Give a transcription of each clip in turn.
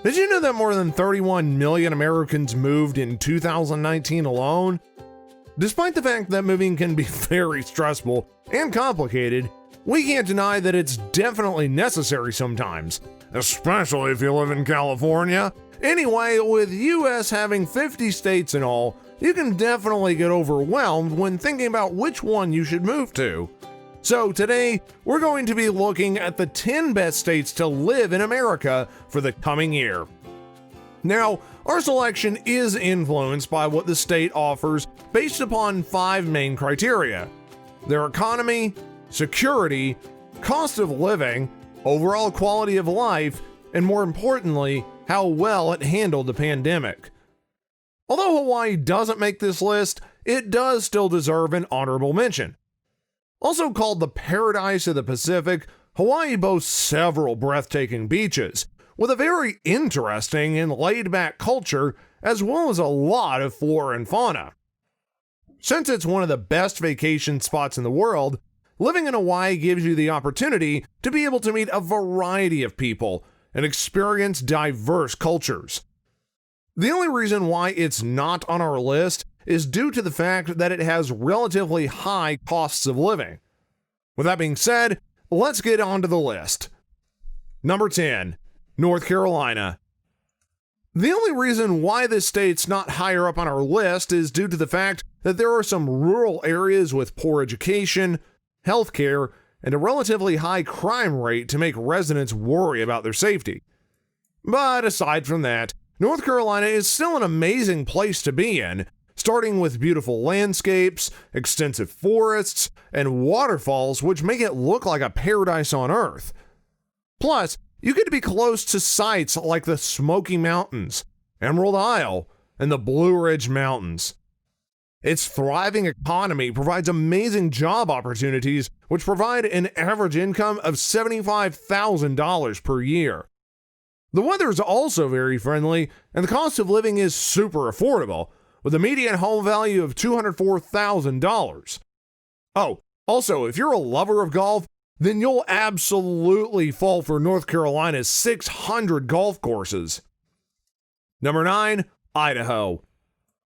Did you know that more than 31 million Americans moved in 2019 alone? Despite the fact that moving can be very stressful and complicated, we can't deny that it's definitely necessary sometimes, especially if you live in California. Anyway, with US having 50 states in all, you can definitely get overwhelmed when thinking about which one you should move to. So today, we're going to be looking at the 10 best states to live in America for the coming year. Now, our selection is influenced by what the state offers based upon 5 main criteria: their economy, security, cost of living, overall quality of life, and more importantly, how well it handled the pandemic. Although Hawaii doesn't make this list, it does still deserve an honorable mention. Also called the Paradise of the Pacific, Hawaii boasts several breathtaking beaches, with a very interesting and laid-back culture, as well as a lot of flora and fauna. Since it's one of the best vacation spots in the world, living in Hawaii gives you the opportunity to be able to meet a variety of people and experience diverse cultures. The only reason why it's not on our list is due to the fact that it has relatively high costs of living. With that being said, let's get on to the list. Number 10, North Carolina. The only reason why this state's not higher up on our list is due to the fact that there are some rural areas with poor education, healthcare, and a relatively high crime rate to make residents worry about their safety. But aside from that, North Carolina is still an amazing place to be in, starting with beautiful landscapes, extensive forests, and waterfalls which make it look like a paradise on Earth. Plus, you get to be close to sites like the Smoky Mountains, Emerald Isle, and the Blue Ridge Mountains. Its thriving economy provides amazing job opportunities which provide an average income of $75,000 per year. The weather is also very friendly, and the cost of living is super affordable, with a median home value of $204,000. Oh, also, if you're a lover of golf, then you'll absolutely fall for North Carolina's 600 golf courses. Number 9, Idaho.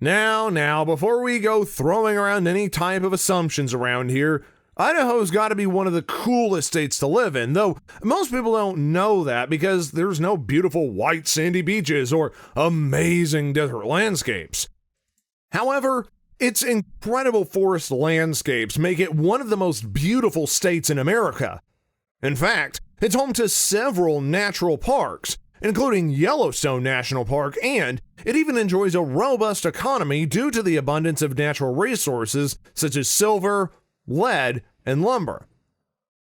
Now, before we go throwing around any type of assumptions around here, Idaho's got to be one of the coolest states to live in, though most people don't know that because there's no beautiful white sandy beaches or amazing desert landscapes. However, its incredible forest landscapes make it one of the most beautiful states in America. In fact, it's home to several natural parks, including Yellowstone National Park, and it even enjoys a robust economy due to the abundance of natural resources such as silver, lead, and lumber.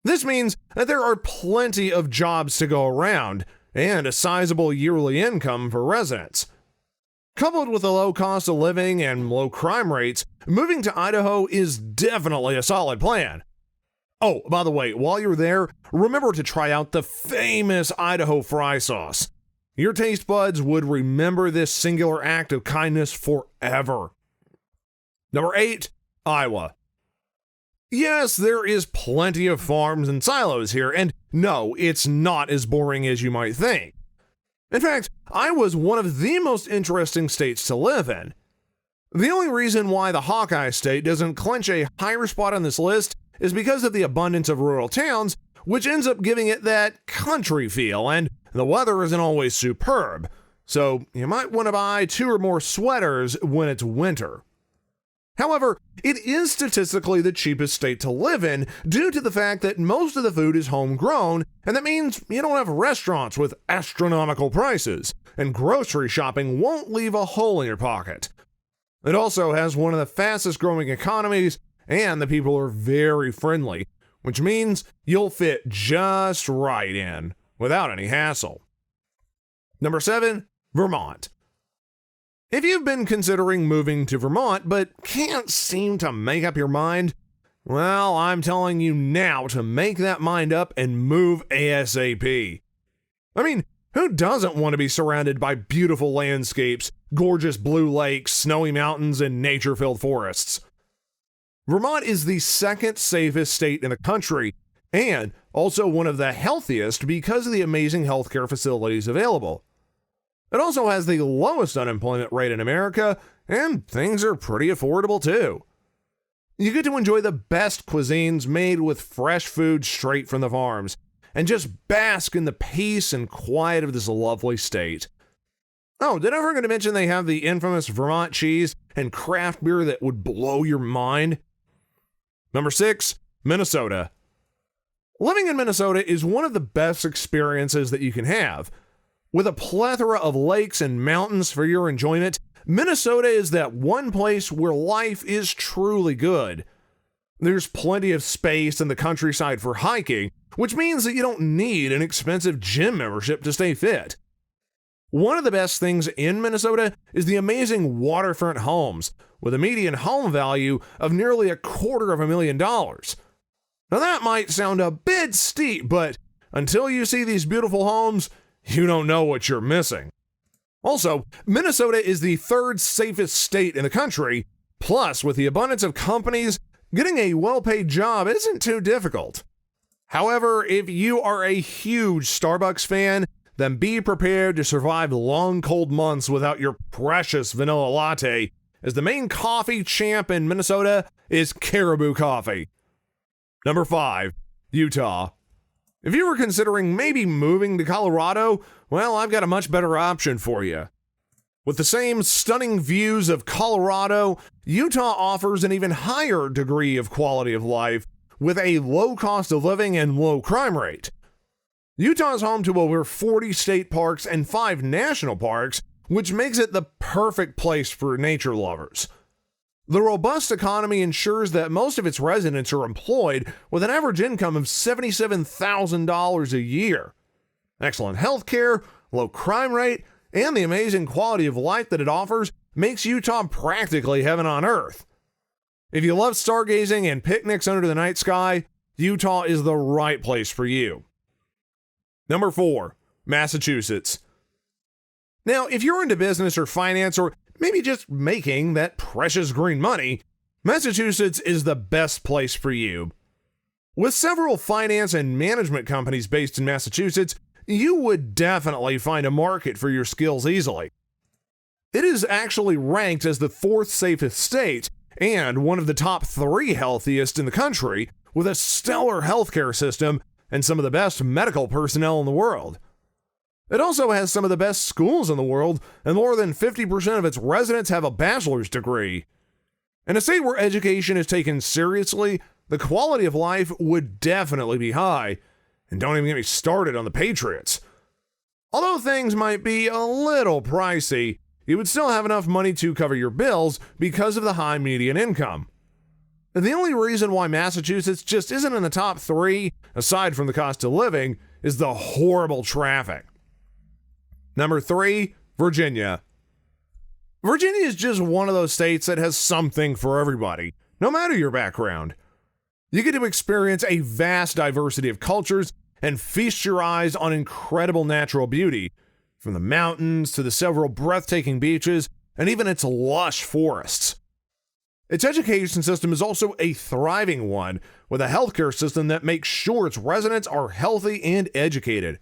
This means that there are plenty of jobs to go around and a sizable yearly income for residents. Coupled with a low cost of living and low crime rates, moving to Idaho is definitely a solid plan. Oh, by the way, while you're there, remember to try out the famous Idaho fry sauce. Your taste buds would remember this singular act of kindness forever. Number 8, Iowa. Yes, there is plenty of farms and silos here, and no, it's not as boring as you might think. In fact, Iowa's one of the most interesting states to live in. The only reason why the Hawkeye State doesn't clinch a higher spot on this list is because of the abundance of rural towns, which ends up giving it that country feel, and the weather isn't always superb, so you might want to buy 2 or more sweaters when it's winter. However, it is statistically the cheapest state to live in due to the fact that most of the food is homegrown, and that means you don't have restaurants with astronomical prices, and grocery shopping won't leave a hole in your pocket. It also has one of the fastest growing economies, and the people are very friendly, which means you'll fit just right in, without any hassle. Number 7, Vermont. If you've been considering moving to Vermont but can't seem to make up your mind, well, I'm telling you now to make that mind up and move ASAP. I mean, who doesn't want to be surrounded by beautiful landscapes, gorgeous blue lakes, snowy mountains, and nature-filled forests? Vermont is the second safest state in the country, and also one of the healthiest because of the amazing healthcare facilities available. It also has the lowest unemployment rate in America, and things are pretty affordable too. You get to enjoy the best cuisines made with fresh food straight from the farms, and just bask in the peace and quiet of this lovely state. Oh, did I forget to mention they have the infamous Vermont cheese and craft beer that would blow your mind? Number 6, Minnesota. Living in Minnesota is one of the best experiences that you can have. With a plethora of lakes and mountains for your enjoyment, Minnesota is that one place where life is truly good. There's plenty of space in the countryside for hiking, which means that you don't need an expensive gym membership to stay fit. One of the best things in Minnesota is the amazing waterfront homes, with a median home value of nearly $250,000. Now that might sound a bit steep, but until you see these beautiful homes, you don't know what you're missing. Also, Minnesota is the third safest state in the country, plus with the abundance of companies, getting a well-paid job isn't too difficult. However, if you are a huge Starbucks fan, then be prepared to survive long cold months without your precious vanilla latte, as the main coffee champ in Minnesota is Caribou Coffee. Number 5, Utah. If you were considering maybe moving to Colorado, well, I've got a much better option for you. With the same stunning views of Colorado, Utah offers an even higher degree of quality of life with a low cost of living and low crime rate. Utah is home to over 40 state parks and 5 national parks, which makes it the perfect place for nature lovers. The robust economy ensures that most of its residents are employed with an average income of $77,000 a year. Excellent health care, low crime rate, and the amazing quality of life that it offers makes Utah practically heaven on earth. If you love stargazing and picnics under the night sky, Utah is the right place for you. Number 4, Massachusetts. Now, if you're into business or finance or maybe just making that precious green money, Massachusetts is the best place for you. With several finance and management companies based in Massachusetts, you would definitely find a market for your skills easily. It is actually ranked as the 4th safest state and one of the top 3 healthiest in the country, with a stellar healthcare system and some of the best medical personnel in the world. It also has some of the best schools in the world, and more than 50% of its residents have a bachelor's degree. In a state where education is taken seriously, the quality of life would definitely be high. And don't even get me started on the Patriots. Although things might be a little pricey, you would still have enough money to cover your bills because of the high median income. And the only reason why Massachusetts just isn't in the top 3, aside from the cost of living, is the horrible traffic. Number 3, Virginia. Virginia is just one of those states that has something for everybody, no matter your background. You get to experience a vast diversity of cultures and feast your eyes on incredible natural beauty, from the mountains to the several breathtaking beaches and even its lush forests. Its education system is also a thriving one, with a healthcare system that makes sure its residents are healthy and educated.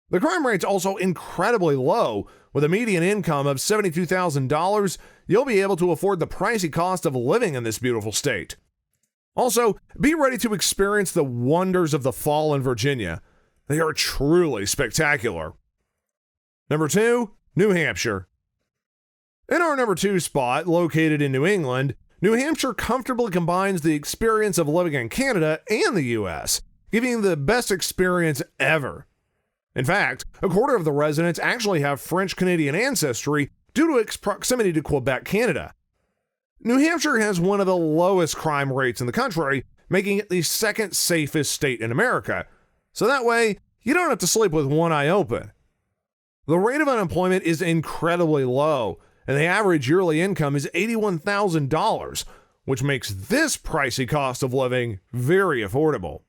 The crime rate's also incredibly low. With a median income of $72,000, you'll be able to afford the pricey cost of living in this beautiful state. Also, be ready to experience the wonders of the fall in Virginia. They are truly spectacular. Number 2, New Hampshire. In our number 2 spot, located in New England, New Hampshire comfortably combines the experience of living in Canada and the US, giving you the best experience ever. In fact, a quarter of the residents actually have French-Canadian ancestry due to its proximity to Quebec, Canada. New Hampshire has one of the lowest crime rates in the country, making it the 2nd safest state in America, so that way you don't have to sleep with one eye open. The rate of unemployment is incredibly low, and the average yearly income is $81,000, which makes this pricey cost of living very affordable.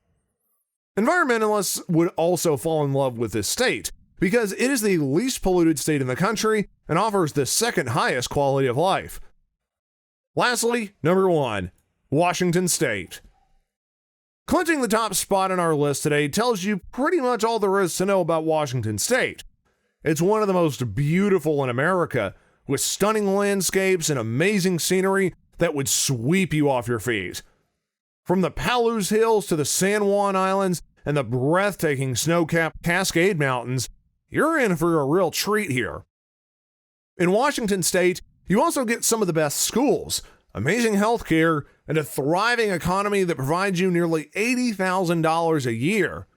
Environmentalists would also fall in love with this state because it is the least polluted state in the country and offers the 2nd highest quality of life. Lastly, number 1, Washington State. Clinching the top spot on our list today tells you pretty much all there is to know about Washington State. It's one of the most beautiful in America, with stunning landscapes and amazing scenery that would sweep you off your feet. From the Palouse Hills to the San Juan Islands and the breathtaking snow-capped Cascade Mountains, you're in for a real treat here. In Washington state, you also get some of the best schools, amazing healthcare, and a thriving economy that provides you nearly $80,000 a year.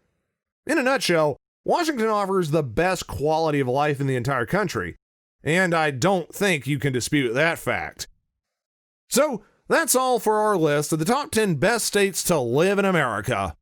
In a nutshell, Washington offers the best quality of life in the entire country, and I don't think you can dispute that fact. So, that's all for our list of the top 10 best states to live in America.